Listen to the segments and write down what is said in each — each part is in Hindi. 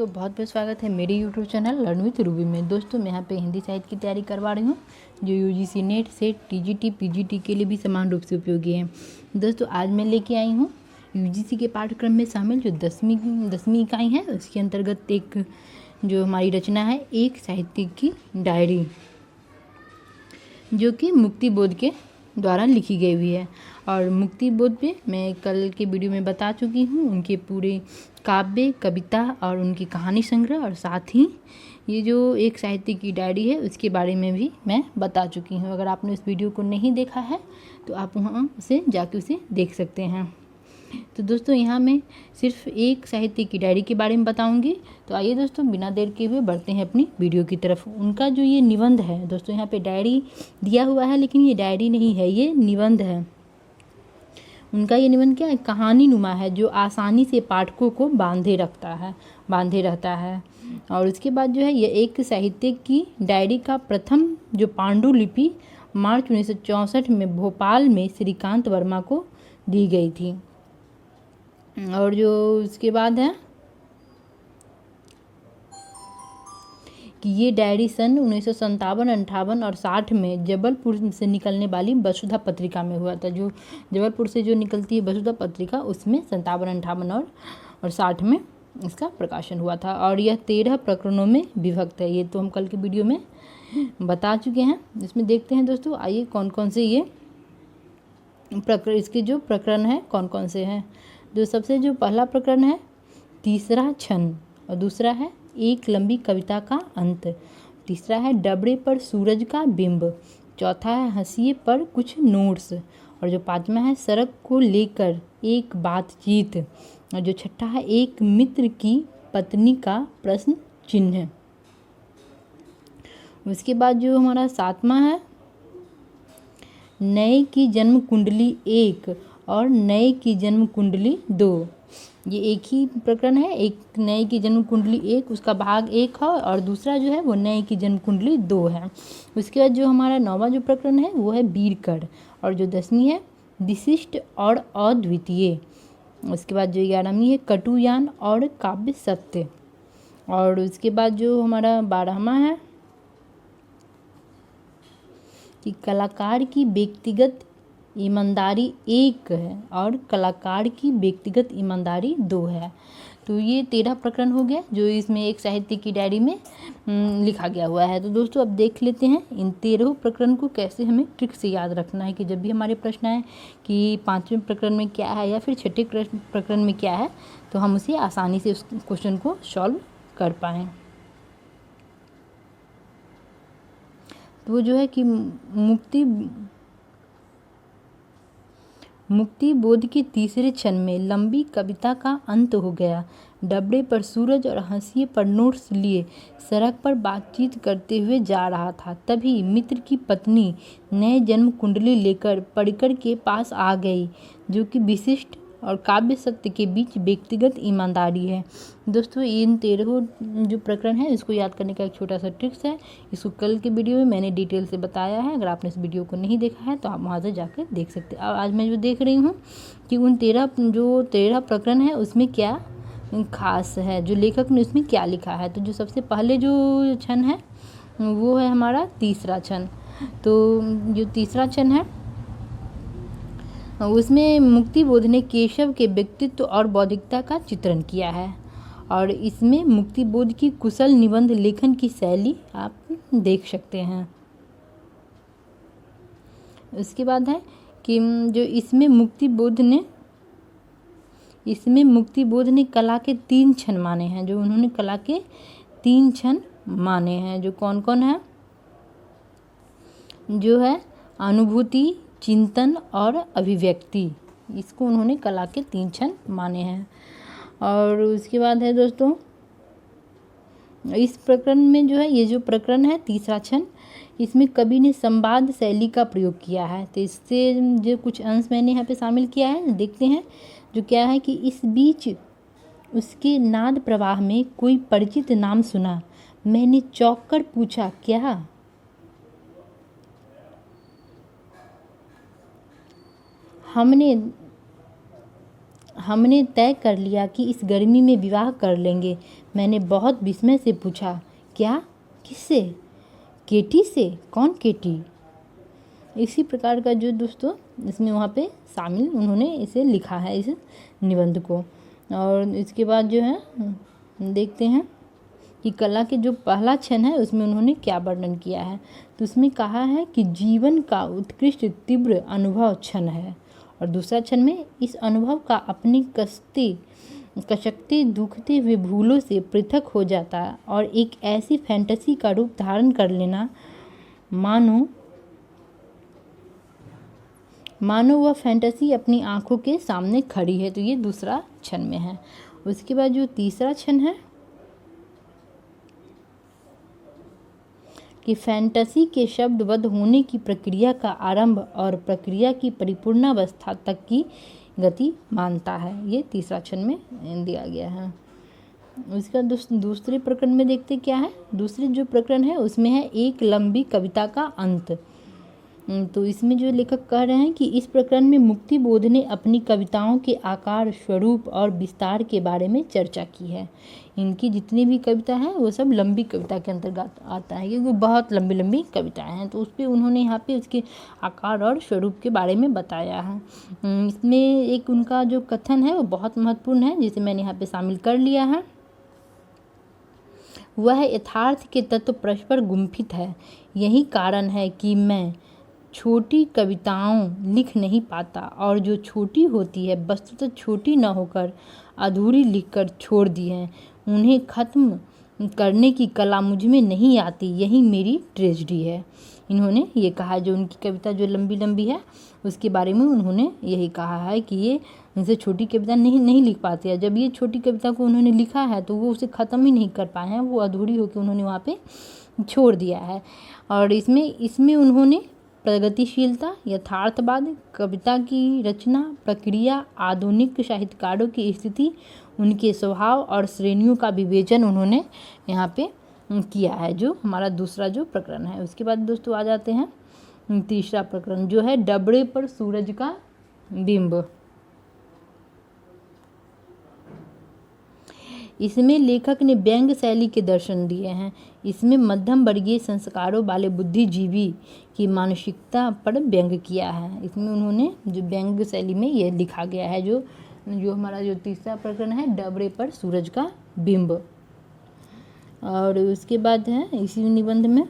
दोस्तों, बहुत बहुत स्वागत है मेरे YouTube channel learn with Ruby में। दोस्तों मैं यहाँ पे हिंदी साहित्य की तैयारी करवा रही हूँ जो UGC net set TGT PGT के लिए भी समान रूप से उपयोगी है। दोस्तों आज मैं लेके आई हूँ यूजीसी के पाठ्यक्रम में शामिल जो दसवीं इकाई है उसके अंतर्गत एक जो हमारी रचना है एक साहित्य की डायरी, जो कि मुक्ति बोध के द्वारा लिखी गई हुई है। और मुक्ति बोध पे मैं कल के वीडियो में बता चुकी हूँ उनके पूरे काव्य, कविता और उनकी कहानी संग्रह, और साथ ही ये जो एक साहित्य की डायरी है उसके बारे में भी मैं बता चुकी हूँ। अगर आपने उस वीडियो को नहीं देखा है तो आप वहाँ उसे जाके उसे देख सकते हैं। तो दोस्तों यहाँ मैं सिर्फ एक साहित्य की डायरी के बारे में बताऊंगी। तो आइए दोस्तों बिना देर के हुए बढ़ते हैं अपनी वीडियो की तरफ। उनका जो ये निबंध है दोस्तों, यहाँ पे डायरी दिया हुआ है लेकिन ये डायरी नहीं है, ये निबंध है। उनका ये निबंध क्या है, कहानी नुमा है जो आसानी से पाठकों को बांधे रहता है। और उसके बाद जो है ये एक साहित्य की डायरी का प्रथम जो पांडुलिपि मार्च 1964 में भोपाल में श्रीकांत वर्मा को दी गई थी। और जो उसके बाद है कि ये डायरी सन 1957, 58 और 60 में जबलपुर से निकलने वाली वसुधा पत्रिका में हुआ था। जो जबलपुर से जो निकलती है वसुधा पत्रिका, उसमें 57, 58 और 60 में इसका प्रकाशन हुआ था। और यह 13 प्रकरणों में विभक्त है। ये तो हम कल के वीडियो में बता चुके हैं। इसमें देखते हैं दोस्तों, आइए कौन कौन से ये इसके जो प्रकरण है कौन कौन से हैं। जो सबसे जो पहला प्रकरण है तीसरा क्षण, और दूसरा है एक लंबी कविता का अंत, तीसरा है डबरे पर सूरज का बिंब, चौथा है हंसिए पर कुछ नोट्स, और जो पांचवा है सड़क को लेकर एक बातचीत, और जो छठा है एक मित्र की पत्नी का प्रश्न चिन्ह। उसके बाद जो हमारा सातवां है नए की जन्म कुंडली 1 और नए की जन्म कुंडली 2। ये एक ही प्रकरण है, एक नए की जन्म कुंडली 1 उसका भाग 1 है और दूसरा जो है वो नए की जन्म कुंडली 2 है। उसके बाद जो हमारा 9वां जो प्रकरण है वो है बीरकड़, और जो 10वीं है विशिष्ट और अद्वितीय। उसके बाद जो 11वीं है कटुयान और काव्य सत्य। और उसके बाद जो हमारा 12वां है कि कलाकार की व्यक्तिगत ईमानदारी 1 है और कलाकार की व्यक्तिगत ईमानदारी 2 है। तो ये 13 प्रकरण हो गया जो इसमें एक साहित्य की डायरी में लिखा गया हुआ है। तो दोस्तों अब देख लेते हैं इन 13 प्रकरण को कैसे हमें ट्रिक से याद रखना है कि जब भी हमारे प्रश्न आए कि 5वें प्रकरण में क्या है या फिर 6ठे प्रकरण में क्या है तो हम उसे आसानी से उस क्वेश्चन को सॉल्व कर पाएँ। तो वो जो है कि मुक्ति बोध के तीसरे क्षण में लंबी कविता का अंत हो गया। डबरे पर सूरज और हंसिए पर नोट्स लिए सड़क पर बातचीत करते हुए जा रहा था, तभी मित्र की पत्नी नए जन्म कुंडली लेकर पढ़कर के पास आ गई, जो कि विशिष्ट और काव्य सत्य के बीच व्यक्तिगत ईमानदारी है। दोस्तों इन 13 जो प्रकरण है इसको याद करने का एक छोटा सा ट्रिक्स है, इसको कल के वीडियो में मैंने डिटेल से बताया है। अगर आपने इस वीडियो को नहीं देखा है तो आप वहाँ से जाकर देख सकते हैं। और आज मैं जो देख रही हूँ कि उन 13 प्रकरण है उसमें क्या खास है, जो लेखक ने उसमें क्या लिखा है। तो जो सबसे पहले जो क्षण है वो है हमारा तीसरा क्षण। तो जो तीसरा क्षण है उसमें मुक्ति बोध ने केशव के व्यक्तित्व और बौद्धिकता का चित्रण किया है, और इसमें मुक्ति बोध की कुशल निबंध लेखन की शैली आप देख सकते हैं। उसके बाद है कि जो इसमें मुक्ति बोध ने कला के 3 क्षण माने हैं, जो उन्होंने कला के 3 क्षण माने हैं। जो कौन कौन है, जो है अनुभूति, चिंतन और अभिव्यक्ति, इसको उन्होंने कला के 3 क्षण माने हैं। और उसके बाद है दोस्तों इस प्रकरण में जो है ये जो प्रकरण है तीसरा क्षण, इसमें कवि ने संवाद शैली का प्रयोग किया है। तो इससे जो कुछ अंश मैंने यहाँ पे शामिल किया है देखते हैं। जो क्या है कि इस बीच उसके नाद प्रवाह में कोई परिचित नाम सुना, मैंने चौंक कर पूछा क्या, हमने तय कर लिया कि इस गर्मी में विवाह कर लेंगे। मैंने बहुत विस्मय से पूछा, क्या? किससे? केटी से? कौन केटी? इसी प्रकार का जो दोस्तों इसमें वहाँ पे शामिल उन्होंने इसे लिखा है इस निबंध को। और इसके बाद जो है देखते हैं कि कला के जो पहला क्षण है उसमें उन्होंने क्या वर्णन किया है। तो उसमें कहा है कि जीवन का उत्कृष्ट तीव्र अनुभव क्षण है, और दूसरा क्षण में इस अनुभव का अपनी कसकते दुखते हुए भूलों से पृथक हो जाता है और एक ऐसी फैंटेसी का रूप धारण कर लेना मानो वह फैंटेसी अपनी आंखों के सामने खड़ी है। तो ये दूसरा क्षण में है। उसके बाद जो तीसरा क्षण है कि फैंटेसी के शब्दबद्ध होने की प्रक्रिया का आरंभ और प्रक्रिया की परिपूर्णावस्था तक की गति मानता है। ये तीसरा क्षण में दिया गया है। उसका दूसरे प्रकरण में देखते क्या है। दूसरे जो प्रकरण है उसमें है एक लंबी कविता का अंत। तो इसमें जो लेखक कह रहे हैं कि इस प्रकरण में मुक्ति बोध ने अपनी कविताओं के आकार, स्वरूप और विस्तार के बारे में चर्चा की है। इनकी जितनी भी कविता हैं वो सब लंबी कविता के अंतर्गत आता है, क्योंकि बहुत लंबी लंबी कविताएं हैं। तो उस पर उन्होंने यहाँ पे उसके आकार और स्वरूप के बारे में बताया है। इसमें एक उनका जो कथन है वो बहुत महत्वपूर्ण है, जिसे मैंने यहाँ पे शामिल कर लिया है। वह यथार्थ के तत्व परस्पर गुम्फित है। यही कारण है कि मैं छोटी कविताओं लिख नहीं पाता, और जो छोटी होती है वस्तुतः छोटी न होकर अधूरी लिखकर छोड़ दी है। उन्हें ख़त्म करने की कला मुझ में नहीं आती, यही मेरी ट्रेजेडी है। इन्होंने ये कहा, जो उनकी कविता जो लंबी लंबी है उसके बारे में उन्होंने यही कहा है कि ये उनसे छोटी कविता नहीं लिख पाते हैं। जब ये छोटी कविता को उन्होंने लिखा है तो वो उसे ख़त्म ही नहीं कर पाए हैं, वो अधूरी होकर उन्होंने वहाँ पे छोड़ दिया है। और इसमें उन्होंने प्रगतिशीलता, यथार्थवाद, कविता की रचना प्रक्रिया, आधुनिक साहित्यकारों की स्थिति, उनके स्वभाव और श्रेणियों का विवेचन उन्होंने यहाँ पे किया है, जो हमारा दूसरा जो प्रकरण है। उसके बाद दोस्तों आ जाते हैं तीसरा प्रकरण, जो है डबरे पर सूरज का बिंब। इसमें लेखक ने व्यंग्य शैली के दर्शन दिए हैं। इसमें मध्यम वर्गीय संस्कारों वाले बुद्धिजीवी की मानसिकता पर व्यंग्य किया है। इसमें उन्होंने जो व्यंग्य शैली में ये लिखा गया है, जो हमारा जो तीसरा प्रकरण है डबरे पर सूरज का बिंब। और उसके बाद है इसी निबंध में,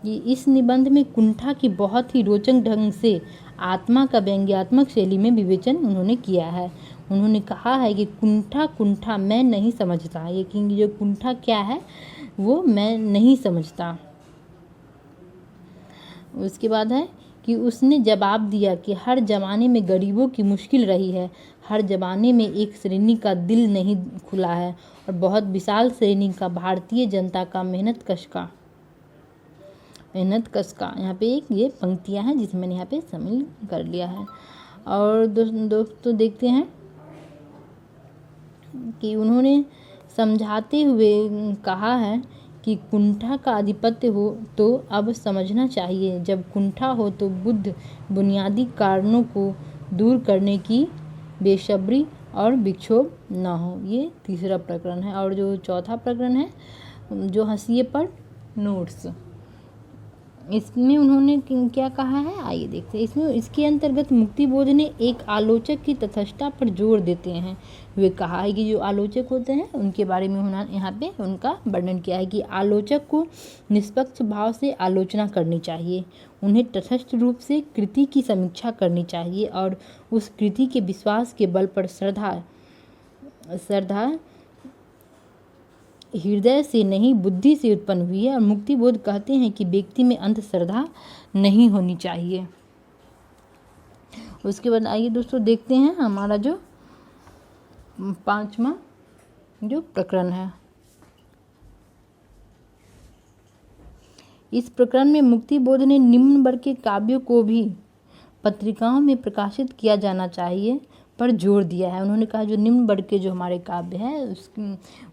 इस निबंध में कुंठा की बहुत ही रोचक ढंग से आत्मा का व्यंग्यात्मक शैली में विवेचन उन्होंने किया है। उन्होंने कहा है कि कुंठा मैं नहीं समझता, ये कि जो कुंठा क्या है वो मैं नहीं समझता। उसके बाद है कि उसने जवाब दिया कि हर जमाने में गरीबों की मुश्किल रही है, हर जमाने में एक श्रेणी का दिल नहीं खुला है और बहुत विशाल श्रेणी का भारतीय जनता का मेहनत कश का यहाँ पे एक ये पंक्तियाँ हैं जिसे मैंने यहाँ पे शामिल कर लिया है। और दोस्तों देखते हैं कि उन्होंने समझाते हुए कहा है कि कुंठा का आधिपत्य हो तो अब समझना चाहिए, जब कुंठा हो तो बुद्ध बुनियादी कारणों को दूर करने की बेसब्री और विक्षोभ न हो। ये तीसरा प्रकरण है। और जो चौथा प्रकरण है जो हंसिए पर नोट्स, इसमें उन्होंने क्या कहा है आइए देखते हैं। इसमें इसके अंतर्गत मुक्ति बोध ने एक आलोचक की तटस्थता पर जोर देते हैं। वे कहा है कि जो आलोचक होते हैं उनके बारे में उन्होंने यहाँ पे उनका वर्णन किया है कि आलोचक को निष्पक्ष भाव से आलोचना करनी चाहिए, उन्हें तटस्थ रूप से कृति की समीक्षा करनी चाहिए और उस कृति के विश्वास के बल पर श्रद्धा हृदय से नहीं बुद्धि से उत्पन्न हुई है। और मुक्ति बोध कहते हैं कि व्यक्ति में अंधश्रद्धा नहीं होनी चाहिए। उसके बाद आइए दोस्तों देखते हैं हमारा जो पांचवा जो प्रकरण है। इस प्रकरण में मुक्ति बोध ने निम्न वर्ग के काव्यों को भी पत्रिकाओं में प्रकाशित किया जाना चाहिए पर जोर दिया है। उन्होंने कहा जो निम्न वर्ग के जो हमारे काव्य हैं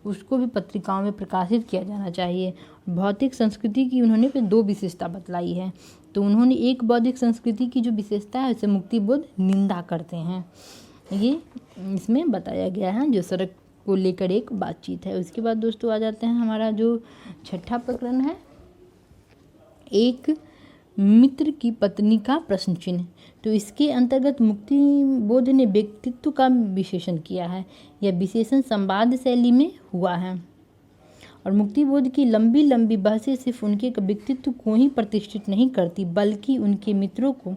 उसको भी पत्रिकाओं में प्रकाशित किया जाना चाहिए। भौतिक संस्कृति की उन्होंने फिर दो विशेषता बतलाई है। तो उन्होंने एक बौद्धिक संस्कृति की जो विशेषता है उसे मुक्ति बोध निंदा करते हैं। ये इसमें बताया गया है, जो सड़क को लेकर एक बातचीत है। उसके बाद दोस्तों आ जाते हैं हमारा जो छठा प्रकरण है, एक मित्र की पत्नी का प्रश्न चिन्ह। तो इसके अंतर्गत मुक्तिबोध ने व्यक्तित्व का विश्लेषण किया है। यह विशेषण संवाद शैली में हुआ है और मुक्तिबोध की लंबी लंबी बहसें सिर्फ उनके व्यक्तित्व को ही प्रतिष्ठित नहीं करती, बल्कि उनके मित्रों को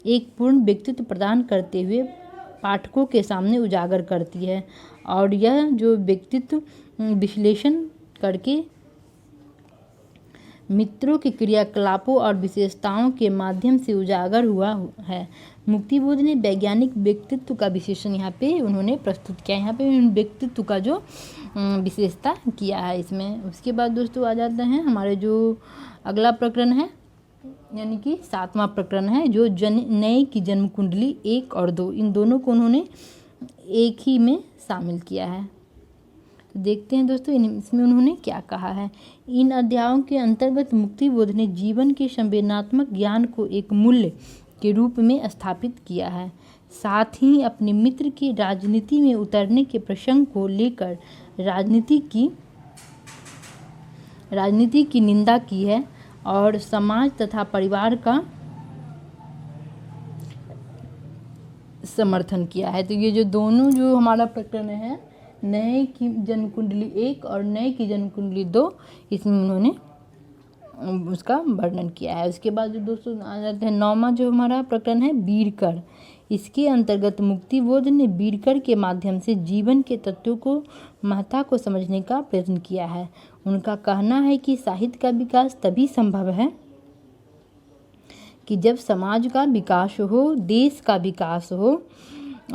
एक पूर्ण व्यक्तित्व प्रदान करते हुए पाठकों के सामने उजागर करती है। और यह जो व्यक्तित्व विश्लेषण करके मित्रों के क्रियाकलापों और विशेषताओं के माध्यम से उजागर हुआ है। मुक्तिबोध ने वैज्ञानिक व्यक्तित्व का विशेषण यहाँ पे उन्होंने प्रस्तुत किया। यहाँ पे व्यक्तित्व का जो विशेषता किया है इसमें। उसके बाद दोस्तों आ जाते हैं हमारे जो अगला प्रकरण है, यानी कि 7वां प्रकरण है, जो नए की जन्म कुंडली 1 और 2, इन दोनों को उन्होंने एक ही में शामिल किया है। तो देखते हैं दोस्तों इसमें उन्होंने क्या कहा है। इन अध्यायों के अंतर्गत मुक्तिबोध ने जीवन के संवेदनात्मक ज्ञान को एक मूल्य के रूप में स्थापित किया है। साथ ही अपने मित्र की राजनीति में उतरने के प्रसंग को लेकर राजनीति की निंदा की है और समाज तथा परिवार का समर्थन किया है। तो ये जो दोनों जो हमारा प्रकरण है, नए की जन्म कुंडली 1 और नए की जन्म कुंडली 2, इसमें उन्होंने उसका वर्णन किया है। उसके बाद जो दोस्तों आ जाते हैं 9वां जो हमारा प्रकरण है, वीरकर। इसके अंतर्गत मुक्तिबोध ने वीरकर के माध्यम से जीवन के तत्वों को महत्ता को समझने का प्रयत्न किया है। उनका कहना है कि साहित्य का विकास तभी संभव है कि जब समाज का विकास हो, देश का विकास हो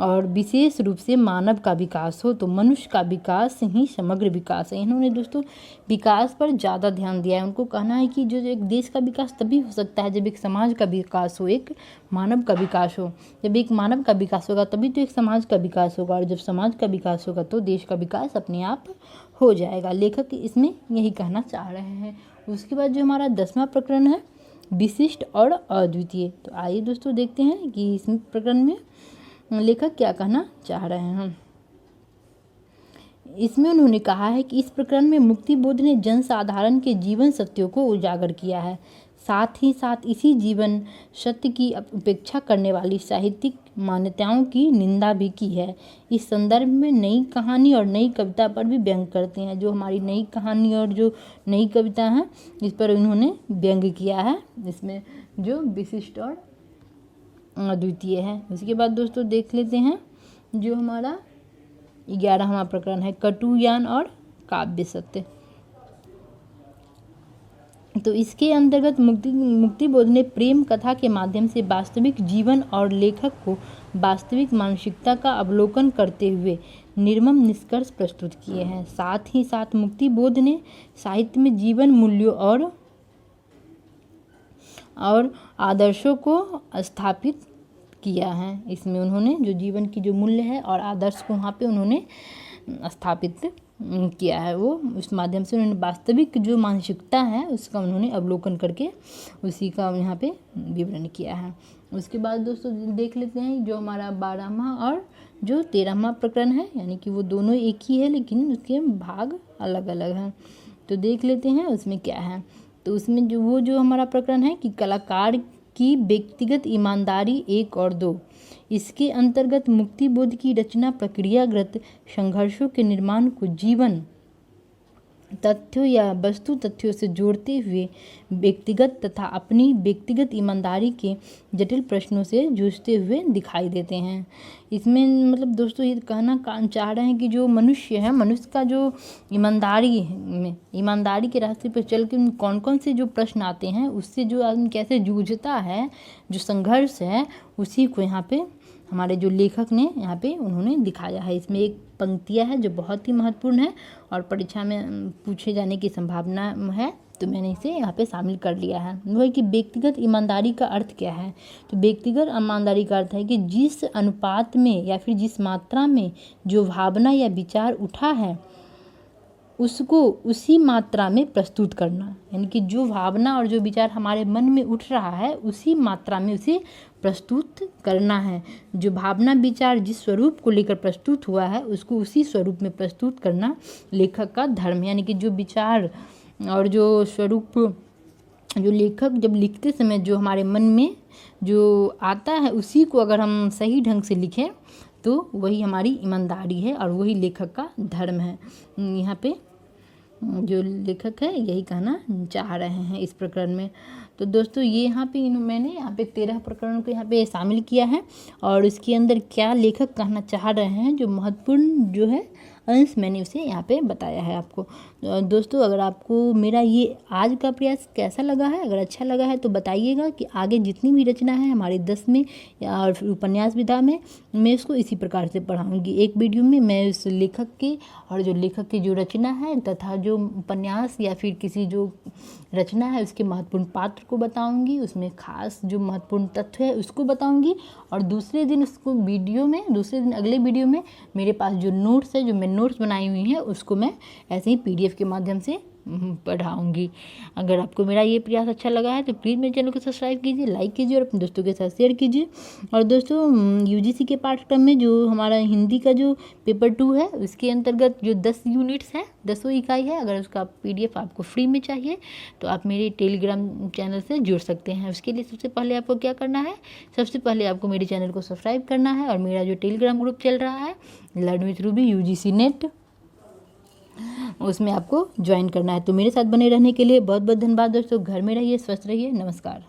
और विशेष रूप से मानव का विकास हो। तो मनुष्य का विकास ही समग्र विकास है। इन्होंने दोस्तों विकास पर ज़्यादा ध्यान दिया है। उनको कहना है कि जो एक देश का विकास तभी हो सकता है जब एक समाज का विकास हो, एक मानव का विकास हो। जब एक मानव का विकास होगा तभी तो एक समाज का विकास होगा, और जब समाज का विकास होगा तो देश का विकास अपने आप हो जाएगा। लेखक इसमें यही कहना चाह रहे हैं। उसके बाद जो हमारा 10वां प्रकरण है, विशिष्ट और अद्वितीय। तो आइए दोस्तों देखते हैं कि इस प्रकरण में लेखक क्या कहना चाह रहे हैं। इसमें उन्होंने कहा है कि इस प्रकरण में मुक्तिबोध ने जनसाधारण के जीवन सत्यों को उजागर किया है। साथ ही साथ इसी जीवन सत्य की उपेक्षा करने वाली साहित्यिक मान्यताओं की निंदा भी की है। इस संदर्भ में नई कहानी और नई कविता पर भी व्यंग करते हैं। जो हमारी नई कहानी और जो नई कविता है, इस पर उन्होंने व्यंग किया है, इसमें जो विशिष्ट और अद्वितीय है। उसके बाद दोस्तों देख लेते हैं जो हमारा 11वां प्रकरण है, कटुयान और काव्य सत्य। तो इसके अंतर्गत मुक्तिबोध ने प्रेम कथा के माध्यम से वास्तविक जीवन और लेखक को वास्तविक मानसिकता का अवलोकन करते हुए निर्मम निष्कर्ष प्रस्तुत किए हैं। साथ ही साथ मुक्तिबोध ने साहित्य में जीवन मूल्यों और आदर्शों को स्थापित किया है। इसमें उन्होंने जो जीवन की जो मूल्य है और आदर्श को वहाँ पे उन्होंने स्थापित किया है। वो उस माध्यम से उन्होंने वास्तविक जो मानसिकता है उसका उन्होंने अवलोकन करके उसी का यहाँ पे विवरण किया है। उसके बाद दोस्तों देख लेते हैं जो हमारा 12वां और जो 13वां प्रकरण है, यानी कि वो दोनों एक ही है लेकिन उसके भाग अलग अलग हैं। तो देख लेते हैं उसमें क्या है। तो उसमें जो हमारा प्रकरण है कि कलाकार की व्यक्तिगत ईमानदारी 1 और 2। इसके अंतर्गत मुक्तिबोध की रचना प्रक्रियागत संघर्षों के निर्माण को जीवन तथ्यों या वस्तु तथ्यों से जोड़ते हुए व्यक्तिगत तथा अपनी व्यक्तिगत ईमानदारी के जटिल प्रश्नों से जूझते हुए दिखाई देते हैं। इसमें मतलब दोस्तों ये कहना चाह रहे हैं कि जो मनुष्य है, मनुष्य का जो ईमानदारी के रास्ते पर चल के कौन कौन से जो प्रश्न आते हैं, उससे जो आदमी कैसे जूझता है, जो संघर्ष है, उसी को यहाँ पे हमारे जो लेखक ने यहाँ पे उन्होंने दिखाया है। इसमें एक पंक्तियाँ है जो बहुत ही महत्वपूर्ण है और परीक्षा में पूछे जाने की संभावना है, तो मैंने इसे यहाँ पे शामिल कर लिया है। वो है कि व्यक्तिगत ईमानदारी का अर्थ क्या है। तो व्यक्तिगत ईमानदारी का अर्थ है कि जिस अनुपात में या फिर जिस मात्रा में जो भावना या विचार उठा है उसको उसी मात्रा में प्रस्तुत करना, यानी कि जो भावना और जो विचार हमारे मन में उठ रहा है उसी मात्रा में उसे प्रस्तुत करना है। जो भावना विचार जिस स्वरूप को लेकर प्रस्तुत हुआ है उसको उसी स्वरूप में प्रस्तुत करना लेखक का धर्म है। यानी कि जो विचार और जो स्वरूप जो लेखक जब लिखते समय जो हमारे मन में जो आता है उसी को अगर हम सही ढंग से लिखें तो वही हमारी ईमानदारी है और वही लेखक का धर्म है। यहाँ पे जो लेखक है यही कहना चाह रहे हैं इस प्रकरण में। तो दोस्तों ये यहाँ पे मैंने यहाँ पे 13 प्रकरणों को यहाँ पे शामिल किया है और इसके अंदर क्या लेखक कहना चाह रहे हैं जो महत्वपूर्ण जो है अंश मैंने उसे यहाँ पे बताया है आपको। दोस्तों अगर आपको मेरा ये आज का प्रयास कैसा लगा है, अगर अच्छा लगा है तो बताइएगा कि आगे जितनी भी रचना है हमारे 10 में या उपन्यास विधा में मैं इसको इसी प्रकार से पढ़ाऊँगी। एक वीडियो में मैं उस लेखक के और जो लेखक की जो रचना है तथा जो उपन्यास या फिर किसी जो रचना है उसके महत्वपूर्ण पात्र को बताऊंगी, उसमें खास जो महत्वपूर्ण तथ्य है उसको बताऊंगी और दूसरे दिन उसको अगले वीडियो में मेरे पास जो नोट्स है, जो मैं नोट्स बनाई हुई हैं उसको मैं ऐसे ही PDF के माध्यम से पढ़ाऊंगी। अगर आपको मेरा ये प्रयास अच्छा लगा है तो प्लीज़ मेरे चैनल को सब्सक्राइब कीजिए, लाइक कीजिए और अपने दोस्तों के साथ शेयर कीजिए। और दोस्तों UGC के पाठ्यक्रम में जो हमारा हिंदी का जो पेपर 2 है उसके अंतर्गत जो 10 यूनिट्स हैं, 10 इकाई है, अगर उसका PDF आपको फ्री में चाहिए तो आप मेरे टेलीग्राम चैनल से जुड़ सकते हैं। उसके लिए सबसे पहले आपको क्या करना है, सबसे पहले आपको मेरे चैनल को सब्सक्राइब करना है और मेरा जो टेलीग्राम ग्रुप चल रहा है learn with Ruby UGC net उसमें आपको ज्वाइन करना है। तो मेरे साथ बने रहने के लिए बहुत बहुत धन्यवाद दोस्तों। घर में रहिए, स्वस्थ रहिए, नमस्कार।